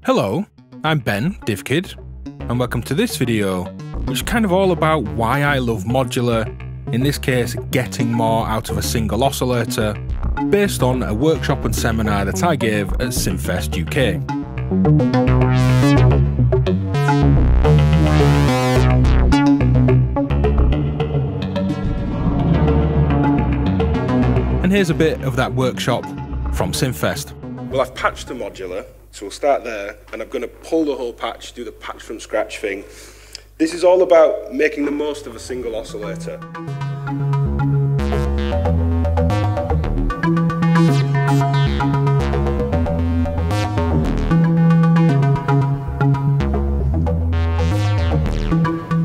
Hello, I'm Ben, DivKid, and welcome to this video, which is kind of all about why I love modular, in this case getting more out of a single oscillator, based on a workshop and seminar that I gave at Synthfest UK. And here's a bit of that workshop from Synthfest. Well, I've patched the modular, so we'll start there, and I'm going to pull the whole patch, do the patch from scratch thing. This is all about making the most of a single oscillator.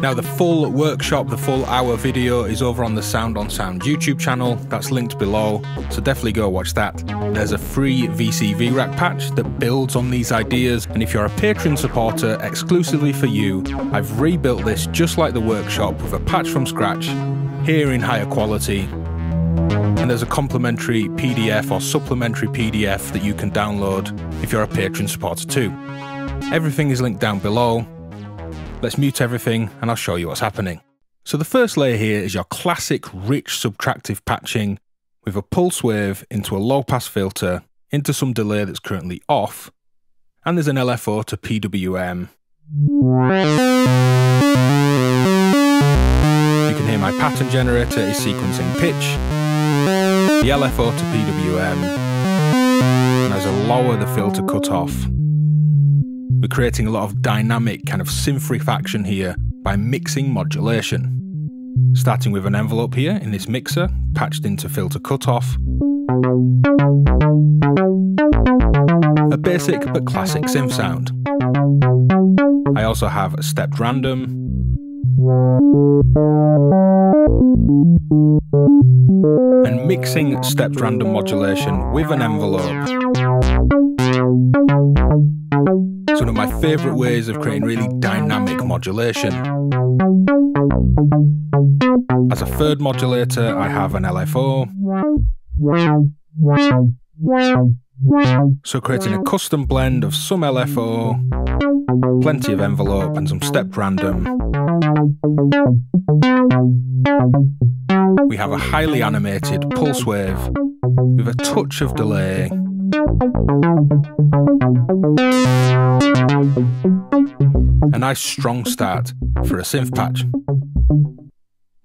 Now the full workshop, the full hour video is over on the Sound on Sound YouTube channel, that's linked below, so definitely go watch that. There's a free VCV Rack patch that builds on these ideas, and if you're a Patreon supporter, exclusively for you, I've rebuilt this just like the workshop with a patch from scratch, here in higher quality. And there's a complimentary PDF or supplementary PDF that you can download if you're a Patreon supporter too. Everything is linked down below. Let's mute everything and I'll show you what's happening. So the first layer here is your classic rich subtractive patching with a pulse wave into a low pass filter into some delay that's currently off, and there's an LFO to PWM. You can hear my pattern generator is sequencing pitch, the LFO to PWM, and as I lower the filter cutoff, we're creating a lot of dynamic kind of synth riff action here by mixing modulation. Starting with an envelope here in this mixer, patched into filter cutoff. A basic but classic synth sound. I also have a stepped random. And mixing stepped random modulation with an envelope. It's one of my favourite ways of creating really dynamic modulation. As a third modulator, I have an LFO. So creating a custom blend of some LFO, plenty of envelope and some stepped random. We have a highly animated pulse wave with a touch of delay. A nice strong start for a synth patch.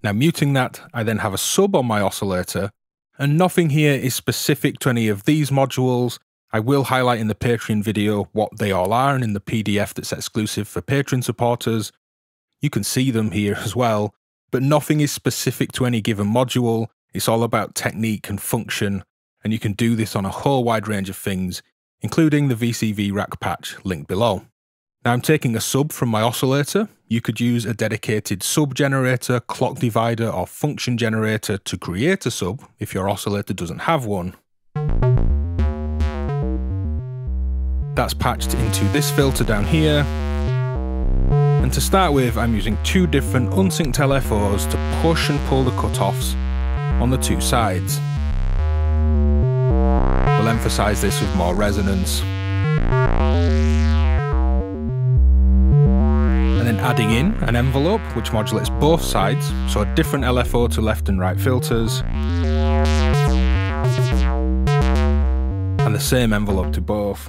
Now muting that, I then have a sub on my oscillator, and nothing here is specific to any of these modules. I will highlight in the Patreon video what they all are, and in the PDF that's exclusive for Patreon supporters. You can see them here as well, but nothing is specific to any given module. It's all about technique and function, and you can do this on a whole wide range of things, including the VCV Rack patch linked below. Now I'm taking a sub from my oscillator. You could use a dedicated sub generator, clock divider or function generator to create a sub if your oscillator doesn't have one. That's patched into this filter down here. And to start with, I'm using two different unsynced LFOs to push and pull the cutoffs on the two sides. We'll emphasize this with more resonance. And then adding in an envelope which modulates both sides, so a different LFO to left and right filters. And the same envelope to both.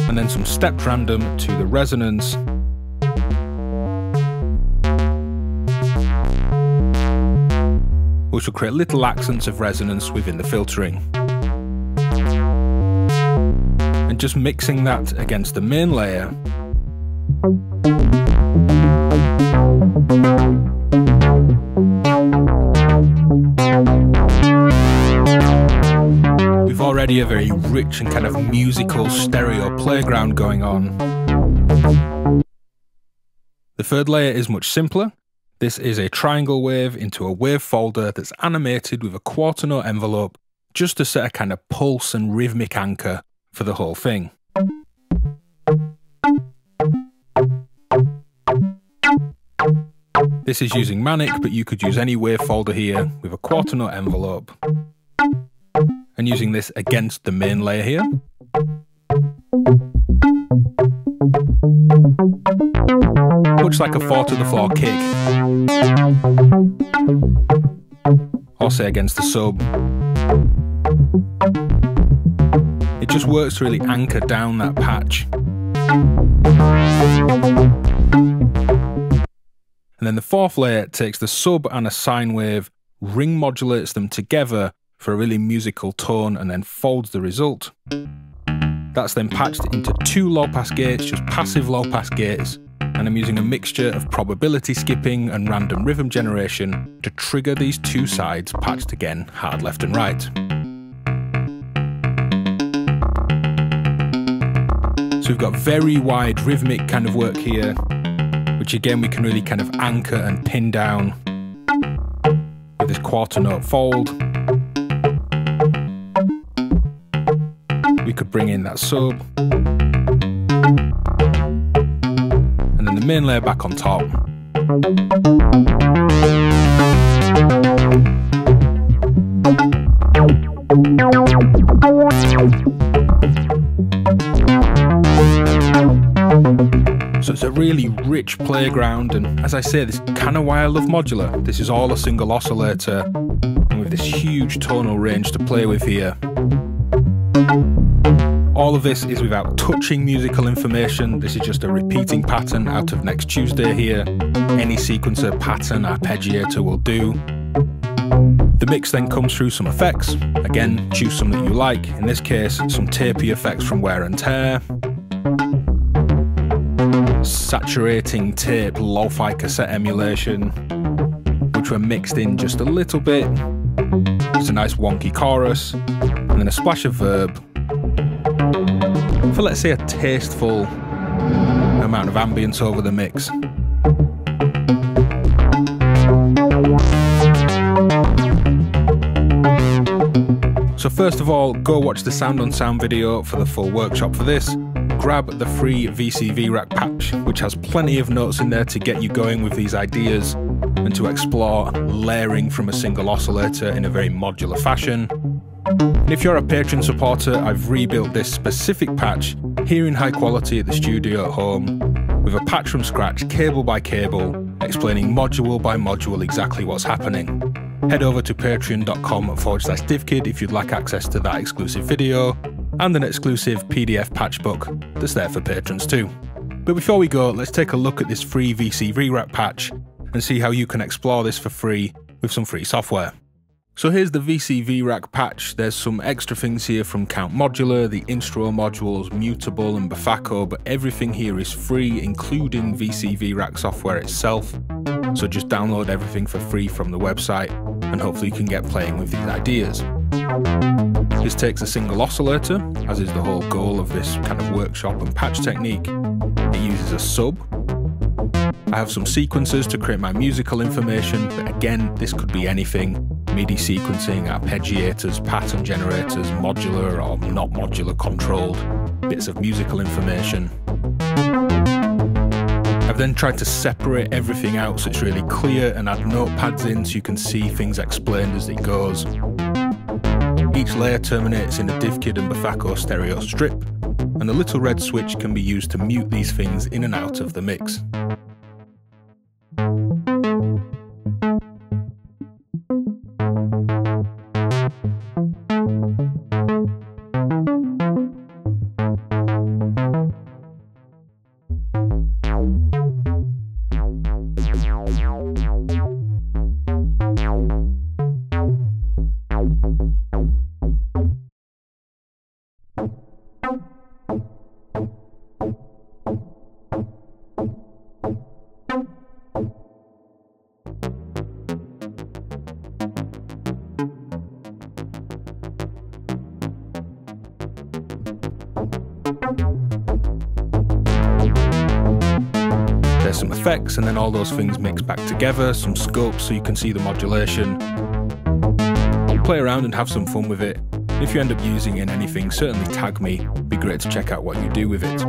And then some stepped random to the resonance. Which will create little accents of resonance within the filtering. And just mixing that against the main layer. We've already a very rich and kind of musical stereo playground going on. The third layer is much simpler. This is a triangle wave into a wave folder that's animated with a quarter note envelope just to set a kind of pulse and rhythmic anchor for the whole thing. This is using Manic, but you could use any wave folder here with a quarter note envelope. And using this against the main layer here. Much like a 4-to-the-floor kick, or say against the sub. It just works to really anchor down that patch. And then the fourth layer takes the sub and a sine wave, ring modulates them together for a really musical tone, and then folds the result. That's then patched into 2 low-pass gates, just passive low-pass gates, and I'm using a mixture of probability skipping and random rhythm generation to trigger these 2 sides patched again hard left and right. So we've got very wide rhythmic kind of work here, which again we can really kind of anchor and pin down with this quarter note fold. We could bring in that sub, and then the main layer back on top. So it's a really rich playground, and as I say, this is kind of why I love Modular. This is all a single oscillator, and with this huge tonal range to play with here. All of this is without touching musical information. This is just a repeating pattern out of Next Tuesday here. Any sequencer, pattern, arpeggiator will do. The mix then comes through some effects. Again, choose some that you like. In this case, some tapey effects from wear and tear. Saturating tape, lo-fi cassette emulation, which were mixed in just a little bit. It's a nice wonky chorus, and then a splash of verb. For let's say a tasteful amount of ambience over the mix. So first of all, go watch the Sound on Sound video for the full workshop for this. Grab the free VCV Rack patch, which has plenty of notes in there to get you going with these ideas and to explore layering from a single oscillator in a very modular fashion. And if you're a Patreon supporter, I've rebuilt this specific patch here in high quality at the studio at home, with a patch from scratch, cable by cable, explaining module by module exactly what's happening. Head over to patreon.com/DivKid if you'd like access to that exclusive video, and an exclusive PDF patch book that's there for patrons too. But before we go, let's take a look at this free VCV Rack patch and see how you can explore this for free with some free software. So here's the VCV Rack patch. There's some extra things here from Count Modular, the Instro modules, Mutable and Bafako, but everything here is free, including VCV Rack software itself. So just download everything for free from the website, and hopefully you can get playing with these ideas. This takes a single oscillator, as is the whole goal of this kind of workshop and patch technique. It uses a sub. I have some sequencers to create my musical information, but again, this could be anything. MIDI sequencing, arpeggiators, pattern generators, modular or not modular controlled, bits of musical information. I've then tried to separate everything out so it's really clear and add notepads in so you can see things explained as it goes. Each layer terminates in a DivKid and Bafako stereo strip, and the little red switch can be used to mute these things in and out of the mix. There's some effects, and then all those things mix back together, some scopes so you can see the modulation. Play around and have some fun with it. If you end up using it in anything, certainly tag me. It'd be great to check out what you do with it.